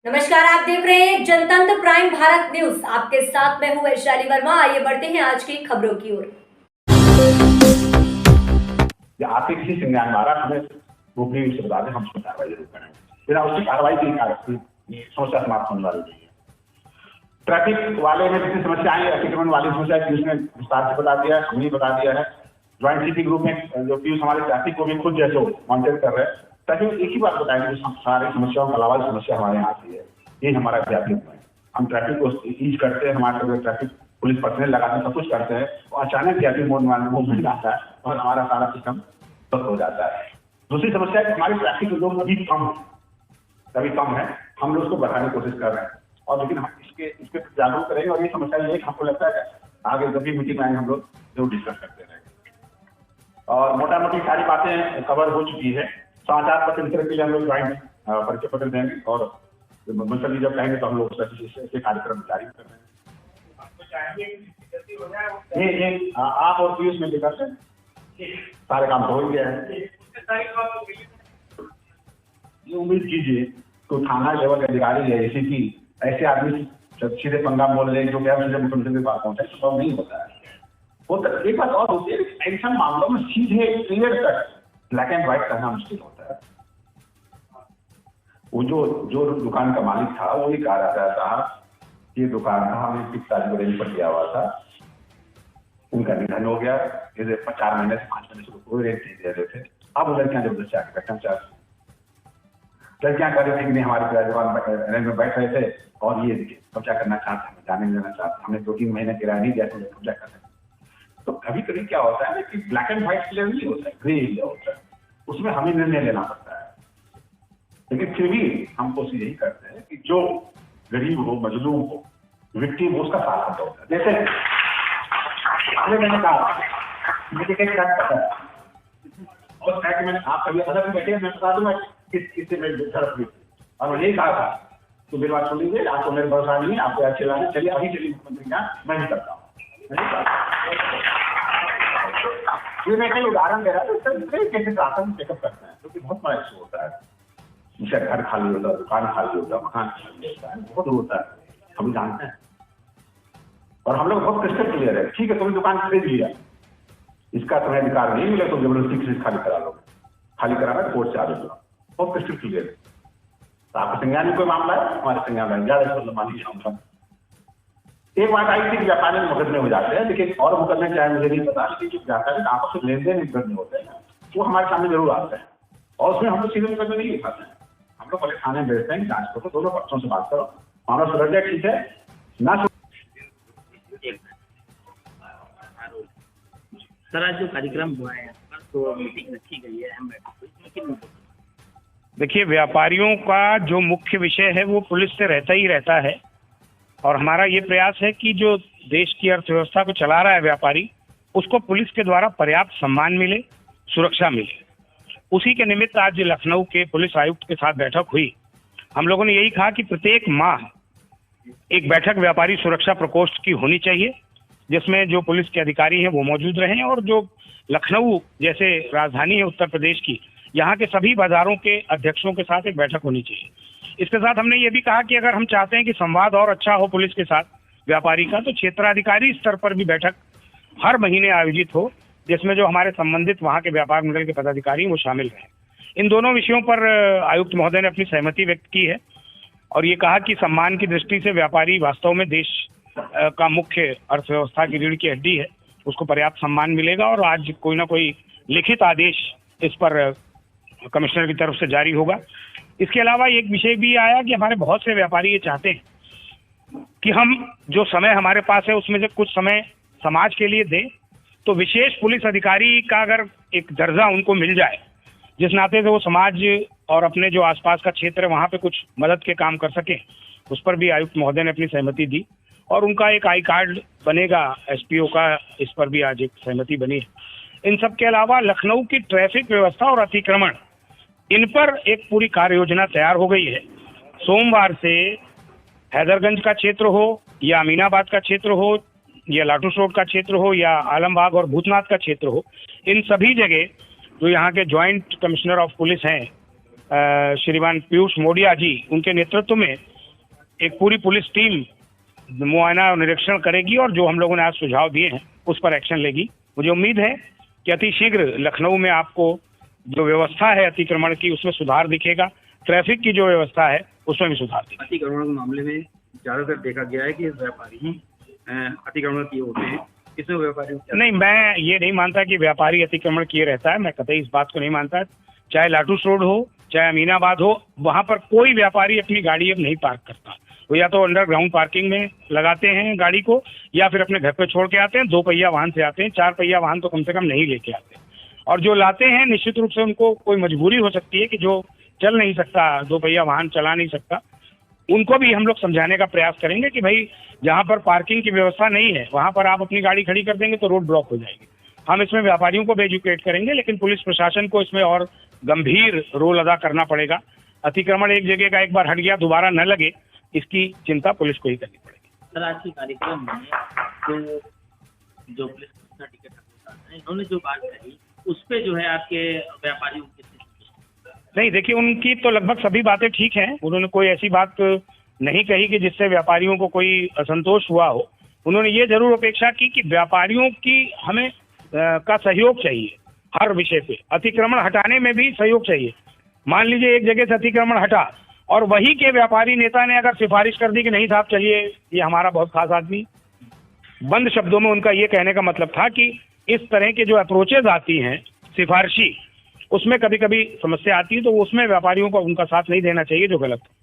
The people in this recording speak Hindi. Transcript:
नमस्कार, आप देख रहे हैं जनतंत्र प्राइम भारत न्यूज। आपके साथ मैं हूं वैशाली वर्मा। आइए बढ़ते हैं आज की खबरों की ओर। आपके किसी संज्ञान द्वारा हमें गोपनीय रूप से बता दें, हम उसमें कार्रवाई जरूर करेंगे। बिना उसकी कार्रवाई की समस्या समाप्त होने वाली नहीं है। ट्रैफिक वाले में जितनी समस्याएं अतिक्रमण वाली समस्या की उसने विस्तार से बता दिया, हमने बता दिया है। ज्वाइंट सिटी ग्रुप में जो पीयूष हमारे ट्रैफिक को भी खुद जैसे मॉनिटर कर रहे हैं, ताकि एक ही बात बताएंगे सारी समस्याओं के अलावा समस्या हमारे यहाँ आती है। ये हमारा व्यापक है। हम ट्रैफिक को ईज करते हैं, हमारे ट्रैफिक पुलिस पर्सनल लगाते हैं, सब कुछ करते हैं और अचानक ट्रैफिक मूवमेंट आता है और हमारा सारा सिस्टम बंद हो जाता है। दूसरी समस्या है कि हमारे ट्रैफिक लोग अभी कम है, हम लोग उसको बढ़ाने की कोशिश कर रहे हैं और लेकिन हम इसके जागरूक करेंगे। और ये समस्या ये हमको लगता है आगे जब भी मीटिंग आएंगे हम लोग जरूर डिस्कस करते रहेंगे। और मोटा मोटी सारी बातें कवर हो चुकी है। समाचार पत्र वितरण के लिए हम लोग ज्वाइंट परिचय पत्र देंगे और मंत्री जी जब कहेंगे तो हम लोग ऐसे कार्यक्रम जारी कर रहे हैं। ये आप और पीयूष में लेकर सारे काम तो हो गया है। ये उम्मीद कीजिए तो थाना लेवल के अधिकारी है इसी की ऐसे आदमी सीधे पंगा बोल रहे जो क्या मुख्यमंत्री के पास पहुंचा तो नहीं होता है। वो तो एक बात और होती है, ऐसा मामलों में सीधे clear cut black and white करना मुश्किल होता है। वो जो दुकान का मालिक था वो ही कह रहा था ये दुकान था, हमने 6 तारीख को रेंज पर किया हुआ था, उनका निधन हो गया, 4 महीने से 5 महीने से कोई रेंट नहीं दे रहे थे। अब लड़कियां जबरदस्ती आके बैठना चाहती, लड़कियां कह रही थी कि हमारे जवान रेंज में बैठ रहे थे और ये कब्जा करना चाहते हैं, जाने देना चाहते, हमने 2-3 महीने किराया नहीं दिया तो कब्जा कर सकते। तो कभी कभी क्या होता है कि ब्लैक एंड व्हाइट क्लियर नहीं होता है, ग्रे एरिया होता है, उसमें हमें निर्णय लेना पड़ता है। लेकिन फिर भी हम कोशिश यही करते हैं कि जो गरीब हो, मजलूम हो, विक्टिम हो, उसका साथ होता है। जैसे मैंने कहा मुझे कई बात पता है और मैंने आप कभी अलग बैठे मैं बता दूंगा किससे मैं झड़प हुई और मैंने कहा था तो मेरी बात सुन लीजिए, आपको मेरे भरोसा नहीं है, आपको अच्छे लाने चलिए अभी चलिए मुख्यमंत्री का मैं नहीं करता हूँ। मैं कई उदाहरण दे रहा हूँ कैसे शासन चेकअप करते हैं क्योंकि बहुत बड़ा इशू होता है। जिसका घर खाली होता है, दुकान खाली होता है, मकान खाली होता है, बहुत होता है, हम जानते हैं। और हम लोग बहुत क्रिस्टल क्लियर है, ठीक है तुमने दुकान खरीद लिया, इसका तुम्हें अधिकार नहीं मिला तो जबरदस्ती से खाली करा लोगे, खाली कराना कोर्ट से आदेश लो, बहुत क्रिस्टल क्लियर है। तो आपके संज्ञान में कोई मामला है, हमारे संज्ञान में ज्यादा मान लीजिए। एक बात आई थी कि व्यापारी मुकदमे हो जाते हैं, लेकिन और मुकदमे चाहे मुझे नहीं पता, लेकिन जो व्यापारी आपस में लेन देन मुकदमे होते हैं वो हमारे सामने जरूर आते हैं और उसमें हम लोग सीधे मुकदमे नहीं लिखाते हैं। हम लोग पहले थाने में भेजते हैं, जांच करो, दोनों पक्षों से बात करो, मामला सुलझ जाए ठीक है ना। सर आज जो कार्यक्रम हुआ है तो मीटिंग रखी गई है अहम बैठक, देखिए व्यापारियों का जो मुख्य विषय है वो पुलिस से रहता ही रहता है और हमारा ये प्रयास है कि जो देश की अर्थव्यवस्था को चला रहा है व्यापारी, उसको पुलिस के द्वारा पर्याप्त सम्मान मिले, सुरक्षा मिले। उसी के निमित्त आज लखनऊ के पुलिस आयुक्त के साथ बैठक हुई। हम लोगों ने यही कहा कि प्रत्येक माह एक बैठक व्यापारी सुरक्षा प्रकोष्ठ की होनी चाहिए जिसमें जो पुलिस के अधिकारी हैं वो मौजूद रहें और जो लखनऊ जैसे राजधानी है उत्तर प्रदेश की, यहाँ के सभी बाजारों के अध्यक्षों के साथ एक बैठक होनी चाहिए। इसके साथ हमने ये भी कहा कि अगर हम चाहते हैं कि संवाद और अच्छा हो पुलिस के साथ व्यापारी का, तो क्षेत्राधिकारी स्तर पर भी बैठक हर महीने आयोजित हो जिसमें जो हमारे संबंधित वहाँ के व्यापार मंडल के पदाधिकारी वो शामिल रहें। इन दोनों विषयों पर आयुक्त महोदय ने अपनी सहमति व्यक्त की है और ये कहा कि सम्मान की दृष्टि से व्यापारी वास्तव में देश का मुख्य अर्थव्यवस्था की रीढ़ की हड्डी है, उसको पर्याप्त सम्मान मिलेगा और आज कोई ना कोई लिखित आदेश इस पर कमिश्नर की तरफ से जारी होगा। इसके अलावा एक विषय भी आया कि हमारे बहुत से व्यापारी ये चाहते हैं कि हम जो समय हमारे पास है उसमें से कुछ समय समाज के लिए दें, तो विशेष पुलिस अधिकारी का अगर एक दर्जा उनको मिल जाए जिस नाते से वो समाज और अपने जो आसपास का क्षेत्र है वहाँ पे कुछ मदद के काम कर सके, उस पर भी आयुक्त महोदय ने अपनी सहमति दी और उनका एक आई कार्ड बनेगा एसपीओ का, इस पर भी आज एक सहमति बनी है। इन सब के अलावा लखनऊ की ट्रैफिक व्यवस्था और अतिक्रमण, इन पर एक पूरी कार्य योजना तैयार हो गई है। सोमवार से हैदरगंज का क्षेत्र हो या अमीनाबाद का क्षेत्र हो या लाटूस रोड का क्षेत्र हो या आलमबाग और भूतनाथ का क्षेत्र हो, इन सभी जगह जो यहाँ के ज्वाइंट कमिश्नर ऑफ पुलिस हैं श्रीमान पीयूष मोडिया जी उनके नेतृत्व में एक पूरी पुलिस टीम मुआयना और निरीक्षण करेगी और जो हम लोगों ने आज सुझाव दिए हैं उस पर एक्शन लेगी। मुझे उम्मीद है कि अति शीघ्र लखनऊ में आपको जो व्यवस्था है अतिक्रमण की उसमें सुधार दिखेगा, ट्रैफिक की जो व्यवस्था है उसमें भी सुधार दिखेगा। अतिक्रमण के मामले में ज्यादातर देखा गया है कि व्यापारी ही अतिक्रमण किए होते हैं, इसमें व्यापारी नहीं, मैं ये नहीं मानता कि व्यापारी अतिक्रमण किए रहता है, मैं कतई इस बात को नहीं मानता। चाहे लाटूस रोड हो चाहे अमीनाबाद हो, वहां पर कोई व्यापारी अपनी गाड़ी अब नहीं पार्क करता। वो या तो अंडरग्राउंड पार्किंग में लगाते हैं गाड़ी को या फिर अपने घर पे छोड़ के आते हैं। 2 पहिया वाहन से आते हैं, 4 पहिया वाहन तो कम से कम नहीं लेके आते। और जो लाते हैं निश्चित रूप से उनको कोई मजबूरी हो सकती है कि जो चल नहीं सकता, 2 पहिया वाहन चला नहीं सकता, उनको भी हम लोग समझाने का प्रयास करेंगे कि भाई जहाँ पर पार्किंग की व्यवस्था नहीं है वहाँ पर आप अपनी गाड़ी खड़ी कर देंगे तो रोड ब्लॉक हो जाएगी। हम इसमें व्यापारियों को भी एजुकेट करेंगे, लेकिन पुलिस प्रशासन को इसमें और गंभीर रोल अदा करना पड़ेगा। अतिक्रमण एक जगह का एक बार हट गया दोबारा न लगे, इसकी चिंता पुलिस को ही करनी पड़ेगी। सर, आज के कार्यक्रम में तो जो पुलिस टिकट है इन्होंने जो बात कही उस पे जो है आपके व्यापारियों की नहीं, देखिए उनकी तो लगभग सभी बातें ठीक हैं। उन्होंने कोई ऐसी बात नहीं कही कि जिससे व्यापारियों को कोई असंतोष हुआ हो। उन्होंने ये जरूर अपेक्षा की कि व्यापारियों की हमें का सहयोग चाहिए हर विषय पे। अतिक्रमण हटाने में भी सहयोग चाहिए। मान लीजिए एक जगह से अतिक्रमण हटा और वही के व्यापारी नेता ने अगर सिफारिश कर दी कि नहीं साहब चलिए ये हमारा बहुत खास आदमी, बंद शब्दों में उनका ये कहने का मतलब था कि इस तरह के जो अप्रोचेज आती हैं सिफारिशी, उसमें कभी कभी समस्या आती है तो उसमें व्यापारियों को उनका साथ नहीं देना चाहिए जो गलत है।